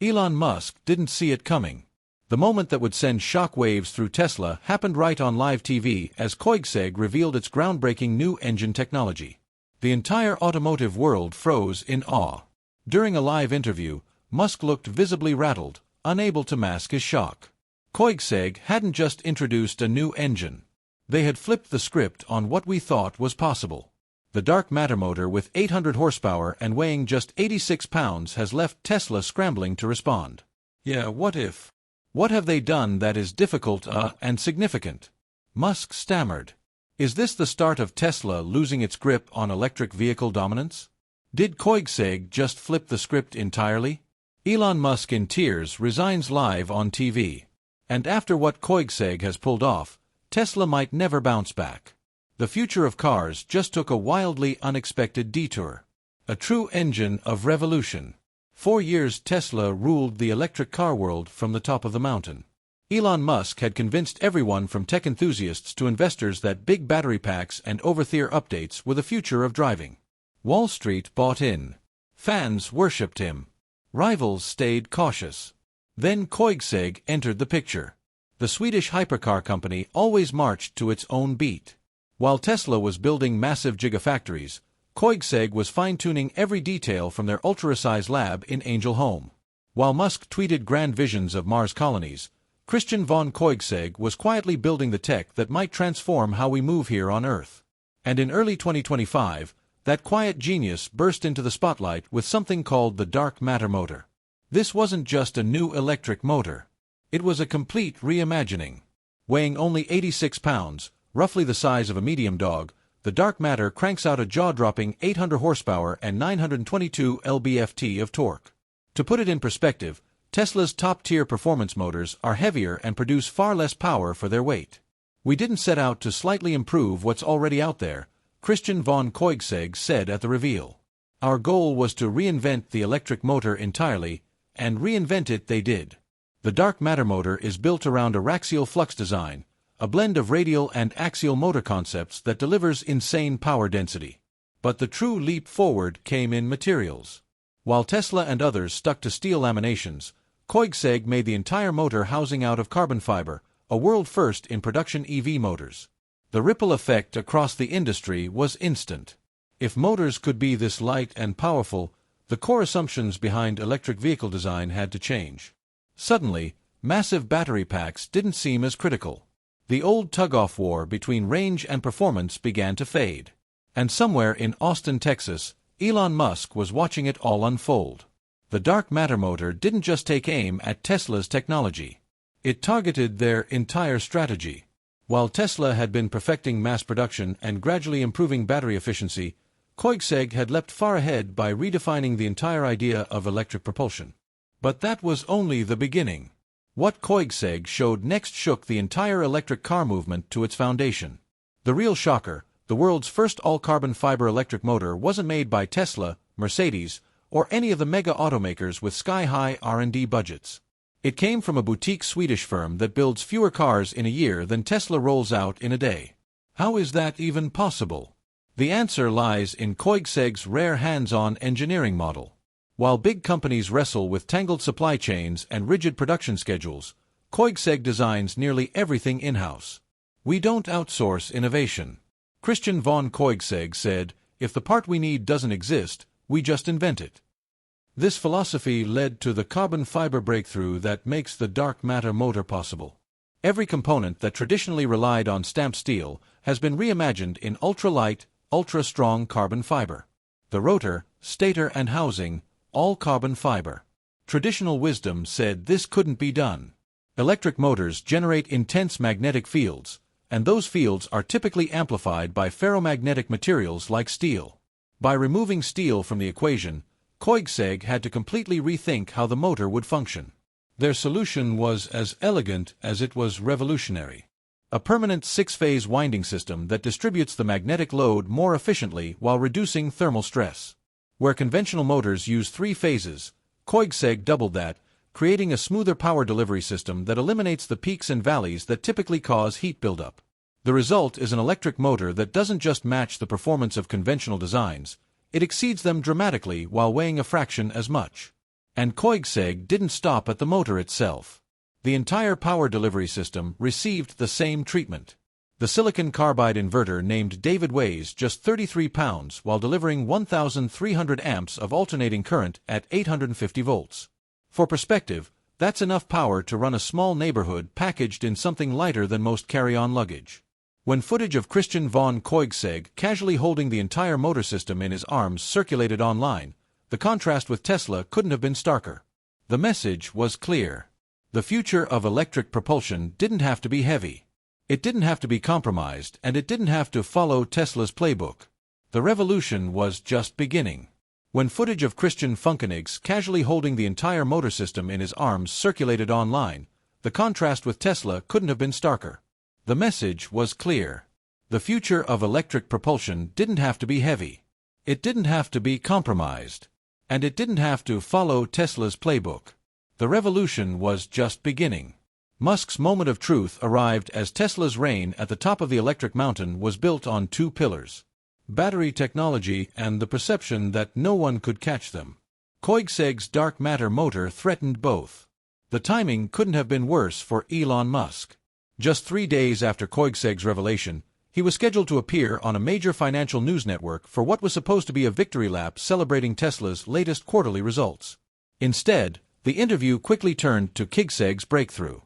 Elon Musk didn't see it coming. The moment that would send shock waves through Tesla happened right on live TV as Koenigsegg revealed its groundbreaking new engine technology. The entire automotive world froze in awe. During a live interview, Musk looked visibly rattled, unable to mask his shock. Koenigsegg hadn't just introduced a new engine. They had flipped the script on what we thought was possible. The dark matter motor with 800 horsepower and weighing just 86 pounds has left Tesla scrambling to respond. Yeah, what if? What have they done that is difficult and significant? Musk stammered. Is this the start of Tesla losing its grip on electric vehicle dominance? Did Koenigsegg just flip the script entirely? Elon Musk in tears resigns live on TV. And after what Koenigsegg has pulled off, Tesla might never bounce back. The future of cars just took a wildly unexpected detour. A true engine of revolution. For years Tesla ruled the electric car world from the top of the mountain. Elon Musk had convinced everyone from tech enthusiasts to investors that big battery packs and over-the-air updates were the future of driving. Wall Street bought in. Fans worshipped him. Rivals stayed cautious. Then Koenigsegg entered the picture. The Swedish hypercar company always marched to its own beat. While Tesla was building massive gigafactories, Koenigsegg was fine-tuning every detail from their ultra-size lab in Angel Home. While Musk tweeted grand visions of Mars colonies, Christian von Koenigsegg was quietly building the tech that might transform how we move here on Earth. And in early 2025, that quiet genius burst into the spotlight with something called the dark matter motor. This wasn't just a new electric motor. It was a complete reimagining. Weighing only 86 pounds, roughly the size of a medium dog, the dark matter cranks out a jaw-dropping 800 horsepower and 922 lb-ft of torque. To put it in perspective, Tesla's top-tier performance motors are heavier and produce far less power for their weight. We didn't set out to slightly improve what's already out there, Christian von Koenigsegg said at the reveal. Our goal was to reinvent the electric motor entirely, and reinvent it they did. The dark matter motor is built around a axial flux design, a blend of radial and axial motor concepts that delivers insane power density. But the true leap forward came in materials. While Tesla and others stuck to steel laminations, Koenigsegg made the entire motor housing out of carbon fiber, a world first in production EV motors. The ripple effect across the industry was instant. If motors could be this light and powerful, the core assumptions behind electric vehicle design had to change. Suddenly, massive battery packs didn't seem as critical. The old tug-off war between range and performance began to fade. And somewhere in Austin, Texas, Elon Musk was watching it all unfold. The dark matter motor didn't just take aim at Tesla's technology. It targeted their entire strategy. While Tesla had been perfecting mass production and gradually improving battery efficiency, Koenigsegg had leapt far ahead by redefining the entire idea of electric propulsion. But that was only the beginning. What Koenigsegg showed next shook the entire electric car movement to its foundation. The real shocker, the world's first all-carbon fiber electric motor wasn't made by Tesla, Mercedes, or any of the mega automakers with sky-high R&D budgets. It came from a boutique Swedish firm that builds fewer cars in a year than Tesla rolls out in a day. How is that even possible? The answer lies in Koenigsegg's rare hands-on engineering model. While big companies wrestle with tangled supply chains and rigid production schedules, Koenigsegg designs nearly everything in-house. We don't outsource innovation. Christian von Koenigsegg said, if the part we need doesn't exist, we just invent it. This philosophy led to the carbon fiber breakthrough that makes the dark matter motor possible. Every component that traditionally relied on stamped steel has been reimagined in ultra-light, ultra-strong carbon fiber. The rotor, stator and housing, all carbon fiber. Traditional wisdom said this couldn't be done. Electric motors generate intense magnetic fields, and those fields are typically amplified by ferromagnetic materials like steel. By removing steel from the equation, Koenigsegg had to completely rethink how the motor would function. Their solution was as elegant as it was revolutionary. A permanent six-phase winding system that distributes the magnetic load more efficiently while reducing thermal stress. Where conventional motors use 3 phases, Koenigsegg doubled that, creating a smoother power delivery system that eliminates the peaks and valleys that typically cause heat buildup. The result is an electric motor that doesn't just match the performance of conventional designs, it exceeds them dramatically while weighing a fraction as much. And Koenigsegg didn't stop at the motor itself. The entire power delivery system received the same treatment. The silicon carbide inverter named David weighs just 33 pounds while delivering 1,300 amps of alternating current at 850 volts. For perspective, that's enough power to run a small neighborhood packaged in something lighter than most carry-on luggage. When footage of Christian von Koenigsegg casually holding the entire motor system in his arms circulated online, the contrast with Tesla couldn't have been starker. The message was clear. The future of electric propulsion didn't have to be heavy. It didn't have to be compromised, and it didn't have to follow Tesla's playbook. The revolution was just beginning. When footage of Christian von Koenigsegg casually holding the entire motor system in his arms circulated online, the contrast with Tesla couldn't have been starker. The message was clear. The future of electric propulsion didn't have to be heavy. It didn't have to be compromised. And it didn't have to follow Tesla's playbook. The revolution was just beginning. Musk's moment of truth arrived as Tesla's reign at the top of the electric mountain was built on two pillars: battery technology and the perception that no one could catch them. Koenigsegg's dark matter motor threatened both. The timing couldn't have been worse for Elon Musk. Just 3 days after Koenigsegg's revelation, he was scheduled to appear on a major financial news network for what was supposed to be a victory lap celebrating Tesla's latest quarterly results. Instead, the interview quickly turned to Koenigsegg's breakthrough.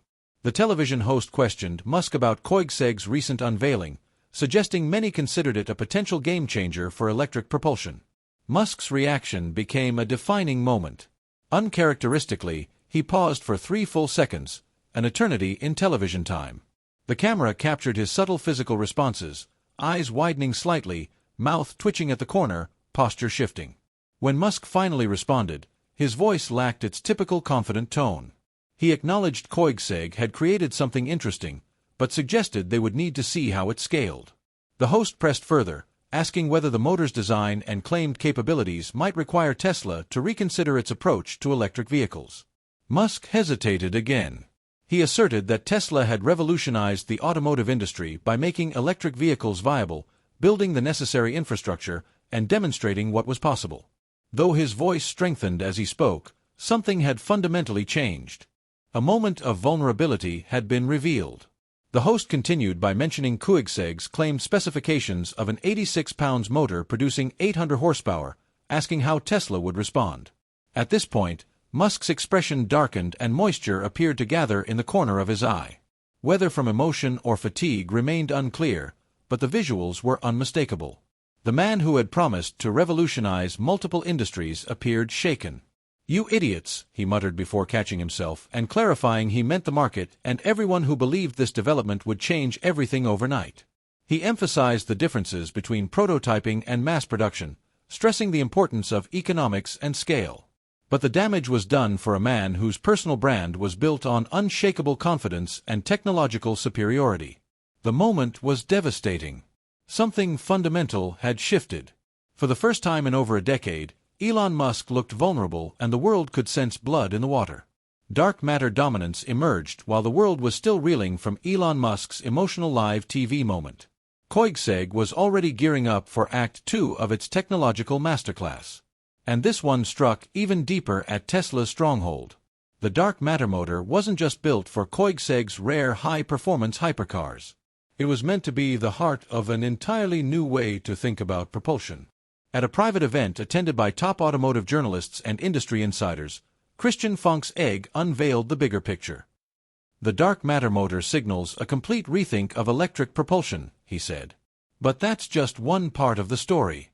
The television host questioned Musk about Koenigsegg's recent unveiling, suggesting many considered it a potential game-changer for electric propulsion. Musk's reaction became a defining moment. Uncharacteristically, he paused for 3 full seconds, an eternity in television time. The camera captured his subtle physical responses, eyes widening slightly, mouth twitching at the corner, posture shifting. When Musk finally responded, his voice lacked its typical confident tone. He acknowledged Koenigsegg had created something interesting, but suggested they would need to see how it scaled. The host pressed further, asking whether the motor's design and claimed capabilities might require Tesla to reconsider its approach to electric vehicles. Musk hesitated again. He asserted that Tesla had revolutionized the automotive industry by making electric vehicles viable, building the necessary infrastructure, and demonstrating what was possible. Though his voice strengthened as he spoke, something had fundamentally changed. A moment of vulnerability had been revealed. The host continued by mentioning Koenigsegg's claimed specifications of an 86 pounds motor producing 800 horsepower, asking how Tesla would respond. At this point, Musk's expression darkened and moisture appeared to gather in the corner of his eye. Whether from emotion or fatigue remained unclear, but the visuals were unmistakable. The man who had promised to revolutionize multiple industries appeared shaken. "You idiots," he muttered before catching himself and clarifying he meant the market and everyone who believed this development would change everything overnight. He emphasized the differences between prototyping and mass production, stressing the importance of economics and scale. But the damage was done for a man whose personal brand was built on unshakable confidence and technological superiority. The moment was devastating. Something fundamental had shifted. For the first time in over a decade, Elon Musk looked vulnerable and the world could sense blood in the water. Dark matter dominance emerged while the world was still reeling from Elon Musk's emotional live TV moment. Koenigsegg was already gearing up for Act 2 of its technological masterclass. And this one struck even deeper at Tesla's stronghold. The dark matter motor wasn't just built for Koenigsegg's rare high-performance hypercars. It was meant to be the heart of an entirely new way to think about propulsion. At a private event attended by top automotive journalists and industry insiders, Christian von Koenigsegg unveiled the bigger picture. "The dark matter motor signals a complete rethink of electric propulsion," he said. "But that's just one part of the story."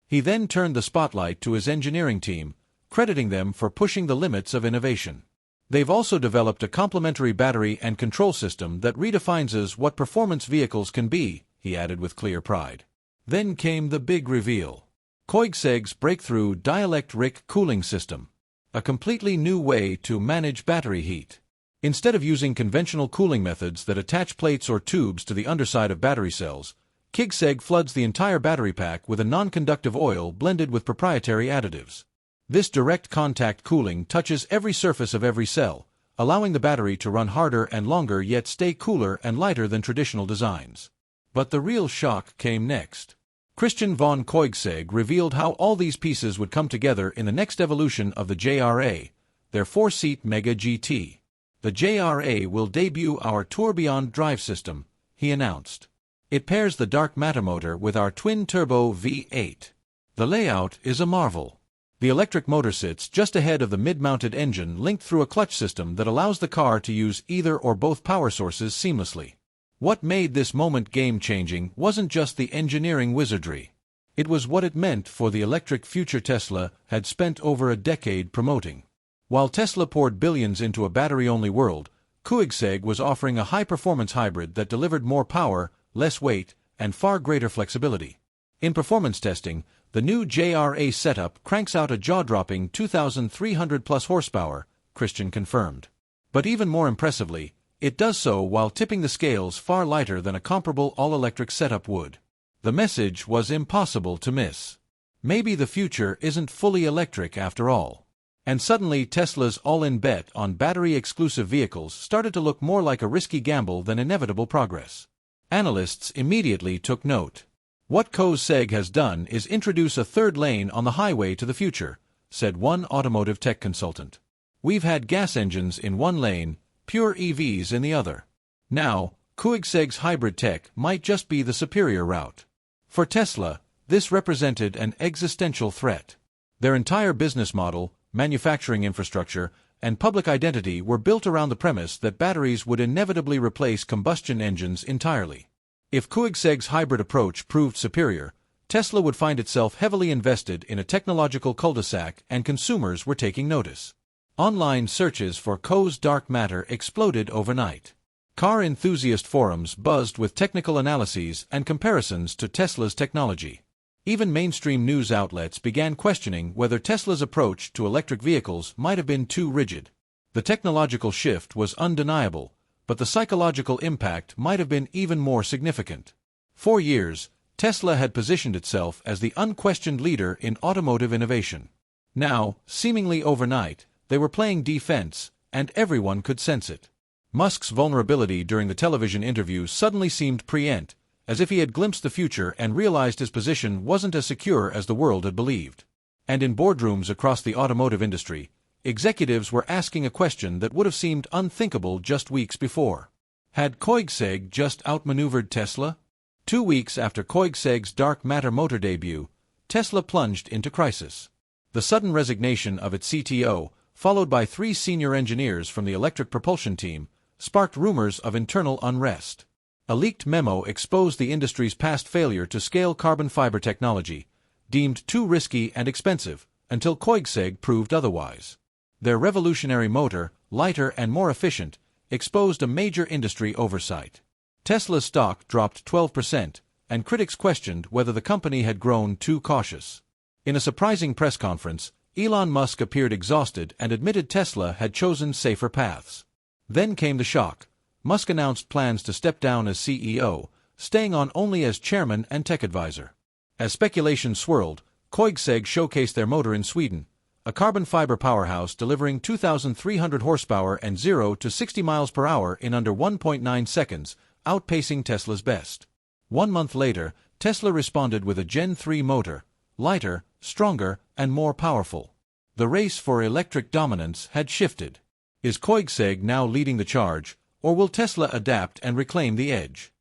He then turned the spotlight to his engineering team, crediting them for pushing the limits of innovation. "They've also developed a complementary battery and control system that redefines what performance vehicles can be," he added with clear pride. Then came the big reveal. Koenigsegg's breakthrough dielectric cooling system. A completely new way to manage battery heat. Instead of using conventional cooling methods that attach plates or tubes to the underside of battery cells, Koenigsegg floods the entire battery pack with a non-conductive oil blended with proprietary additives. This direct contact cooling touches every surface of every cell, allowing the battery to run harder and longer yet stay cooler and lighter than traditional designs. But the real shock came next. Christian von Koenigsegg revealed how all these pieces would come together in the next evolution of the JRA, their 4-seat Mega GT. The JRA will debut our tourbillon drive system, he announced. It pairs the dark matter motor with our twin-turbo V8. The layout is a marvel. The electric motor sits just ahead of the mid-mounted engine linked through a clutch system that allows the car to use either or both power sources seamlessly. What made this moment game-changing wasn't just the engineering wizardry. It was what it meant for the electric future Tesla had spent over a decade promoting. While Tesla poured billions into a battery-only world, Koenigsegg was offering a high-performance hybrid that delivered more power, less weight, and far greater flexibility. In performance testing, the new JRA setup cranks out a jaw-dropping 2,300-plus horsepower, Christian confirmed. But even more impressively, it does so while tipping the scales far lighter than a comparable all-electric setup would. The message was impossible to miss. Maybe the future isn't fully electric after all. And suddenly Tesla's all-in bet on battery-exclusive vehicles started to look more like a risky gamble than inevitable progress. Analysts immediately took note. What Koenigsegg has done is introduce a third lane on the highway to the future, said one automotive tech consultant. We've had gas engines in one lane, pure EVs in the other. Now, Koenigsegg's hybrid tech might just be the superior route. For Tesla, this represented an existential threat. Their entire business model, manufacturing infrastructure, and public identity were built around the premise that batteries would inevitably replace combustion engines entirely. If Koenigsegg's hybrid approach proved superior, Tesla would find itself heavily invested in a technological cul-de-sac and consumers were taking notice. Online searches for Ko's dark matter exploded overnight. Car enthusiast forums buzzed with technical analyses and comparisons to Tesla's technology. Even mainstream news outlets began questioning whether Tesla's approach to electric vehicles might have been too rigid. The technological shift was undeniable, but the psychological impact might have been even more significant. For years, Tesla had positioned itself as the unquestioned leader in automotive innovation. Now, seemingly overnight, they were playing defense, and everyone could sense it. Musk's vulnerability during the television interview suddenly seemed preempt, as if he had glimpsed the future and realized his position wasn't as secure as the world had believed. And in boardrooms across the automotive industry, executives were asking a question that would have seemed unthinkable just weeks before. Had Koenigsegg just outmaneuvered Tesla? 2 weeks after Koenigsegg's dark matter motor debut, Tesla plunged into crisis. The sudden resignation of its CTO, followed by 3 senior engineers from the electric propulsion team, sparked rumors of internal unrest. A leaked memo exposed the industry's past failure to scale carbon fiber technology, deemed too risky and expensive, until Koenigsegg proved otherwise. Their revolutionary motor, lighter and more efficient, exposed a major industry oversight. Tesla's stock dropped 12%, and critics questioned whether the company had grown too cautious. In a surprising press conference, Elon Musk appeared exhausted and admitted Tesla had chosen safer paths. Then came the shock. Musk announced plans to step down as CEO, staying on only as chairman and tech advisor. As speculation swirled, Koenigsegg showcased their motor in Sweden, a carbon fiber powerhouse delivering 2,300 horsepower and 0 to 60 miles per hour in under 1.9 seconds, outpacing Tesla's best. 1 month later, Tesla responded with a Gen 3 motor, lighter, stronger, and more powerful. The race for electric dominance had shifted. Is Koenigsegg now leading the charge, or will Tesla adapt and reclaim the edge?